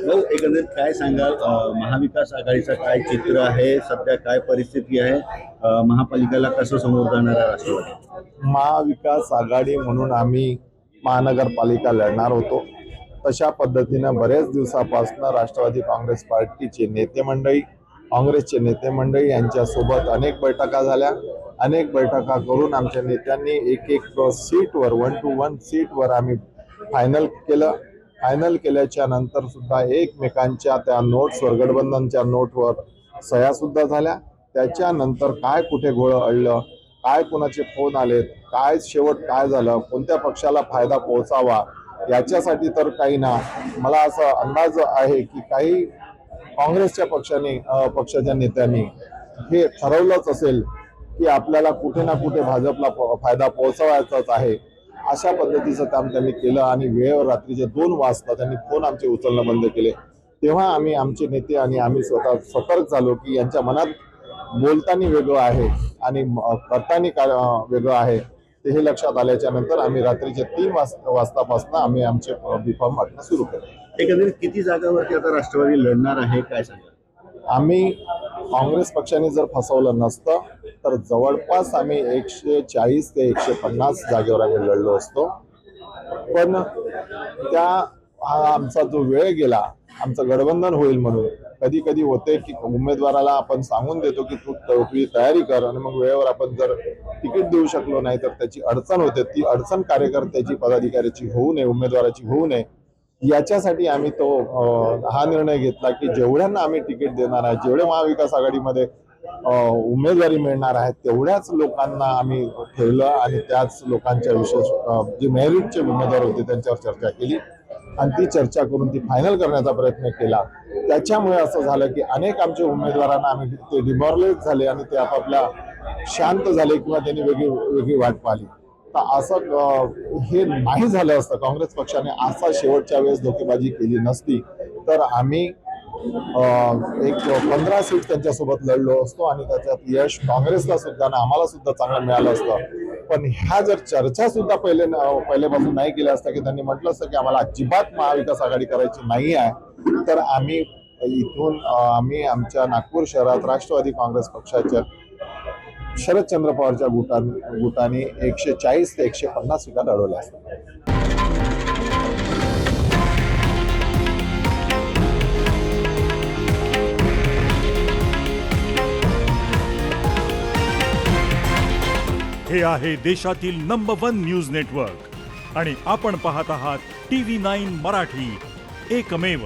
भाऊ एकंदरीत काय सांगाल, महाविकास आघाडीचं काय चित्र आहे, सध्या काय परिस्थिती आहे, महापालिकेला कसं समोर जाणार आहे राष्ट्रवादी? महाविकास आघाडी म्हणून आम्ही महानगरपालिका लढणार होतो. तशा पद्धतीनं बरेच दिवसापासून राष्ट्रवादी काँग्रेस पार्टीचे नेते मंडळी, काँग्रेसचे नेते मंडळी यांच्यासोबत अनेक बैठका झाल्या. अनेक बैठका करून आमच्या नेत्यांनी एक एक सीटवर 1 to 1 सीटवर आम्ही फायनल केलं. फायनल केल्याच्या नंतर सुद्धा एकमेकांच्या त्या नोट्सवर, गठबंधनच्या नोटवर सह्या सुद्धा झाल्या. त्याच्यानंतर काय कुठे घोळ अडलं, काय कोणाचे फोन आलेत, काय शेवट काय झालं, कोणत्या पक्षाला फायदा पोहोचावा याच्यासाठी तर काही ना, मला असा अंदाज आहे की काही काँग्रेसच्या पक्षाच्या नेत्यांनी हे ठरवलंच असेल की आपल्याला कुठे ना कुठे भाजपला फायदा पोहोचवायचाच आहे. अशा पद्धतीचं काम त्यांनी केलं आणि वेळेवर रात्रीचे 2 वाजता त्यांनी फोन आमचे उचलणं बंद केले. तेव्हा आम्ही, आमचे नेते आणि आम्ही स्वतः सतर्क झालो की यांच्या मनात बोलताना वेगळं आहे आणि करताना वेगळं आहे. ते हे लक्षात आल्याच्या नंतर आम्ही रात्रीचे 3 वाजतापासून आम्ही आमचे बीफॉर्म वाटणं सुरू केलं. एकंदरीत किती जागांवरती आता राष्ट्रवादी लढणार आहे, काय सांगाल? आम्ही काँग्रेस पक्षाने जर फसवलं नसतं तर जवळपास आम्ही 140 ते 150 जागेवर आम्ही लढलो असतो. पण हा आमचा जो वेळ गेला, आमचं गठबंधन होईल म्हणून कधी कधी होते की उमेदवाराला आपण सांगून देतो की तू तुझी तयारी कर आणि मग वेळेवर आपण जर तिकीट देऊ शकलो नाही तर त्याची अडचण होते. ती अडचण कार्यकर्त्याची, पदाधिकाऱ्याची होऊ नये, उमेदवाराची होऊ नये, याच्यासाठी आम्ही हा निर्णय घेतला की जेवढ्यांना आम्ही तिकीट देणार आहे, जेवढे महाविकास आघाडीमध्ये उमेदवारी मिळणार आहे तेवढ्याच लोकांना आम्ही ठेवलं आणि त्याच लोकांच्या विशेष जे मेरिटचे उमेदवार होते त्यांच्यावर चर्चा केली आणि ती चर्चा करून ती फायनल करण्याचा प्रयत्न केला. त्याच्यामुळे असं झालं की अनेक आमच्या उमेदवारांना आम्ही ते डिमॉरलाइज झाले आणि ते आपापल्या शांत झाले किंवा त्यांनी वेगळी वाट पाहिली. तर असं हे नाही झालं असतं, काँग्रेस पक्षाने असा शेवटच्या वेळेस धोकेबाजी केली नसती तर आम्ही एक 15 सीट त्यांच्यासोबत लढलो असतो आणि त्याच्यात यश काँग्रेसला सुद्धा ना आम्हाला सुद्धा चांगलं मिळालं असतं. पण ह्या जर चर्चा सुद्धा पहिल्यापासून नाही केल्या असत्या की त्यांनी म्हटलं असतं की आम्हाला अजिबात महाविकास आघाडी करायची नाही आहे, तर आम्ही इथून आमच्या नागपूर शहरात राष्ट्रवादी काँग्रेस पक्षाच्या शरदचंद्र पवारच्या गुटाने 140 ते 150 सीटा लढवल्या असतात. हे आहे देशातील नंबर 1 न्यूज नेटवर्क आणि आपण पाहत आहात TV9 मराठी, एकमेव.